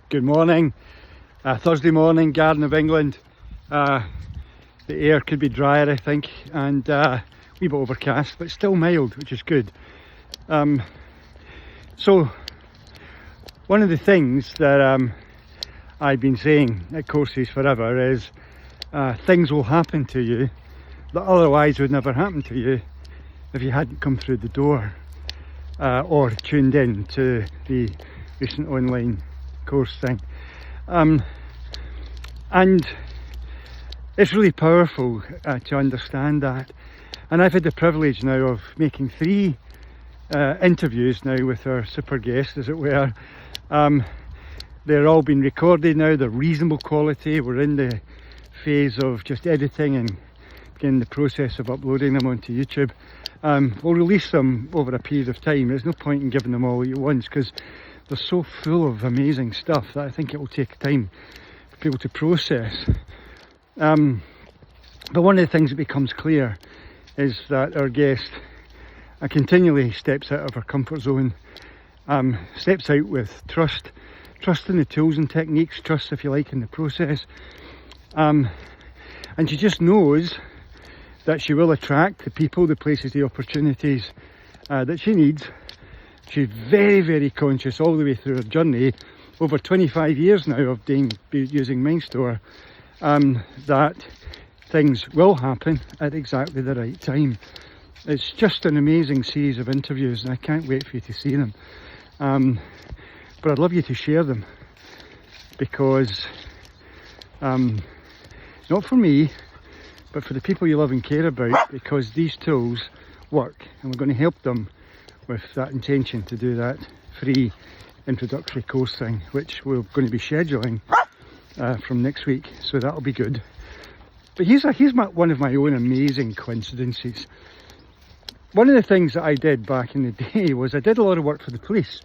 Good morning, Thursday morning, Garden of England. The air could be drier, I think, and a wee bit overcast, but still mild, which is good. So one of the things that I've been saying at courses forever is things will happen to you that otherwise would never happen to you if you hadn't come through the door or tuned in to the recent online course thing. And it's really powerful to understand that. And I've had the privilege now of making 3 interviews now with our super guests, as it were. They're all being recorded now, they're reasonable quality. We're in the phase of just editing and beginning the process of uploading them onto YouTube. We'll release them over a period of time. There's no point in giving them all at once because they're so full of amazing stuff that I think it will take time for people to process. But one of the things that becomes clear is that our guest continually steps out of her comfort zone, steps out with trust in the tools and techniques, trust, if you like, in the process. And she just knows that she will attract the people, the places, the opportunities that she needs. She's very, very conscious all the way through her journey, over 25 years now of using MindStore, that things will happen at exactly the right time. It's just an amazing series of interviews and I can't wait for you to see them. But I'd love you to share them because, not for me, but for the people you love and care about, because these tools work and we're going to help them with that intention to do that free introductory course thing, which we're going to be scheduling from next week, so that'll be good. But here's one of my own amazing coincidences. One of the things that I did back in the day was I did a lot of work for the police.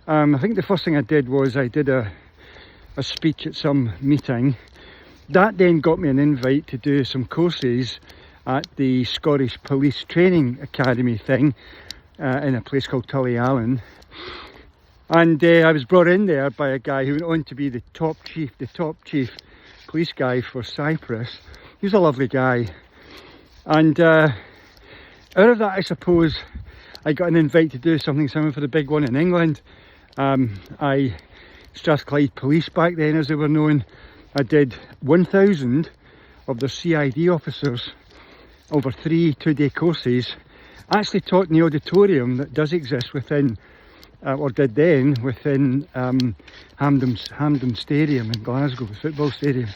I think the first thing I did was I did a speech at some meeting. That then got me an invite to do some courses at the Scottish Police Training Academy thing in a place called Tullyallen. And I was brought in there by a guy who went on to be the top chief police guy for Cyprus. He was a lovely guy. And out of that, I suppose, I got an invite to do something similar for the big one in England. Strathclyde Police back then, as they were known, I did 1,000 of their CID officers over 3 2-day courses. I actually taught in the auditorium that does exist within, or did then, within Hampden Stadium in Glasgow, the football stadium.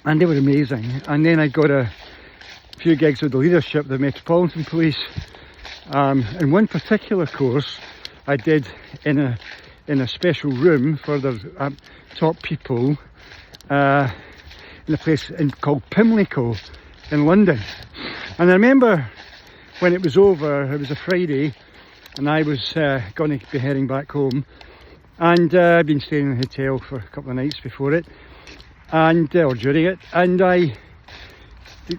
And they were amazing. And then I got a few gigs with the leadership, the Metropolitan Police. In one particular course I did in a special room for the top people in a place called Pimlico in London. And I remember when it was over, it was a Friday, and I was going to be heading back home, and I'd been staying in a hotel for a couple of nights before it, and or during it, and I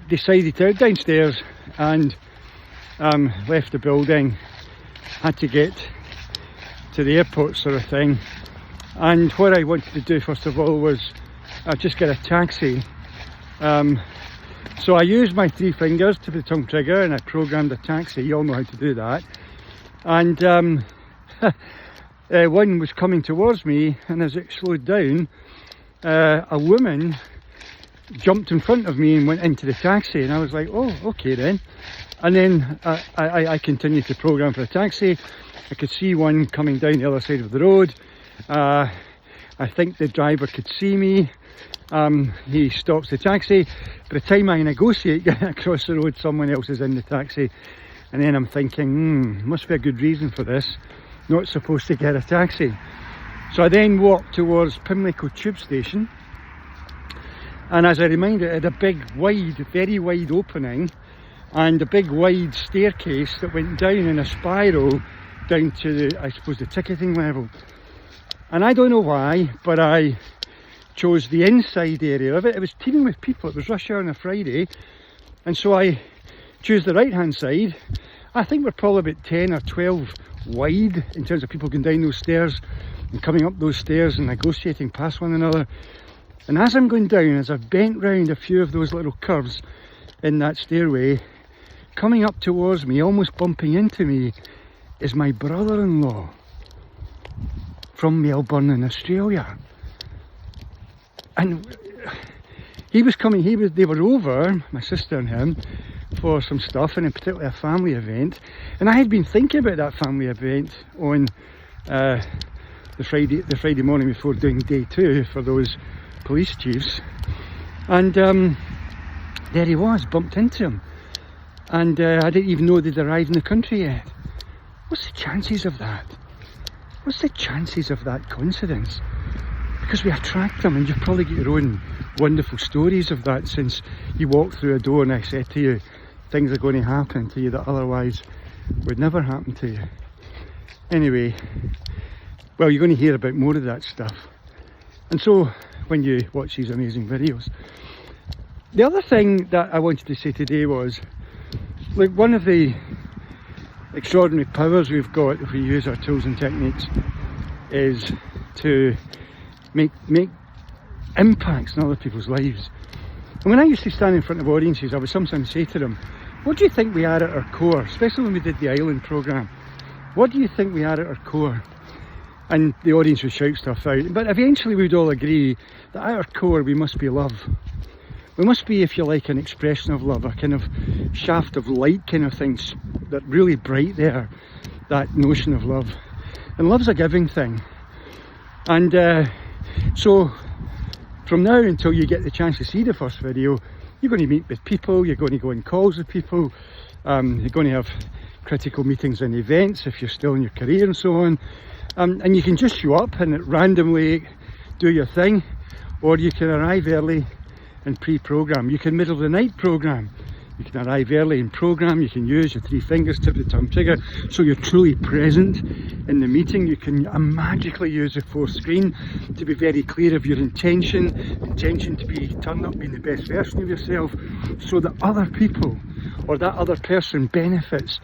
decided to go downstairs and left the building, had to get to the airport sort of thing, and what I wanted to do first of all was just get a taxi. So I used my 3 fingers to the tongue trigger and I programmed a taxi. You all know how to do that. And one was coming towards me, and as it slowed down, a woman jumped in front of me and went into the taxi, and I was like, oh, okay then. And then I continued to program for a taxi. I could see one coming down the other side of the road. I think the driver could see me. He stops the taxi. By the time I negotiate getting across the road, someone else is in the taxi. And then I'm thinking, must be a good reason for this. Not supposed to get a taxi. So I then walked towards Pimlico tube station. And as a reminder, it had a big, wide, very wide opening and a big, wide staircase that went down in a spiral down to the, I suppose, the ticketing level. And I don't know why, but I chose the inside area of it. It was teeming with people. It was rush hour on a Friday. And so I chose the right hand side I think we're probably about 10 or 12 wide in terms of people going down those stairs and coming up those stairs and negotiating past one another. And as I'm going down, as I've bent round a few of those little curves in that stairway, coming up towards me, almost bumping into me, is my brother-in-law from Melbourne in Australia. And he was coming, they were over, my sister and him, for some stuff, and in particular a family event. And I had been thinking about that family event on the Friday morning before doing day 2 for those police chiefs. And there he was, bumped into him. And I didn't even know they'd arrived in the country yet. What's the chances of that? What's the chances of that coincidence? Because we attract them, and you've probably got your own wonderful stories of that since you walked through a door and I said to you, things are going to happen to you that otherwise would never happen to you. Anyway, well, you're going to hear about more of that stuff. And so, when you watch these amazing videos. The other thing that I wanted to say today was, like, one of the extraordinary powers we've got if we use our tools and techniques is to make impacts in other people's lives. And when I used to stand in front of audiences, I would sometimes say to them, what do you think we are at our core? Especially when we did the Island programme. What do you think we are at our core? And the audience would shout stuff out. But eventually we'd all agree that at our core we must be love. We must be, if you like, an expression of love, a kind of shaft of light kind of thing, that really bright there, that notion of love. And love's a giving thing. And so from now until you get the chance to see the first video, you're going to meet with people, you're going to go on calls with people, you're going to have critical meetings and events if you're still in your career and so on. And you can just show up and randomly do your thing, or you can arrive early and pre-program. You can middle of the night program. You can arrive early and program. You can use your 3 fingers, tip the tongue trigger, so you're truly present in the meeting. You can magically use the 4th screen to be very clear of your intention to be turned up being the best version of yourself, so that other people or that other person benefits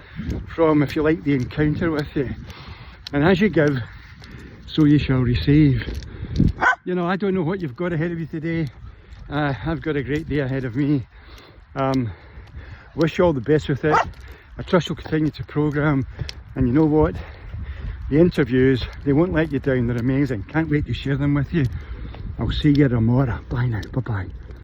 from, if you like, the encounter with you. And as you give, so you shall receive. You know, I don't know what you've got ahead of you today. I've got a great day ahead of me. Wish you all the best with it. I trust you'll continue to program. And you know what? The interviews, they won't let you down. They're amazing. Can't wait to share them with you. I'll see you tomorrow. Bye now. Bye-bye.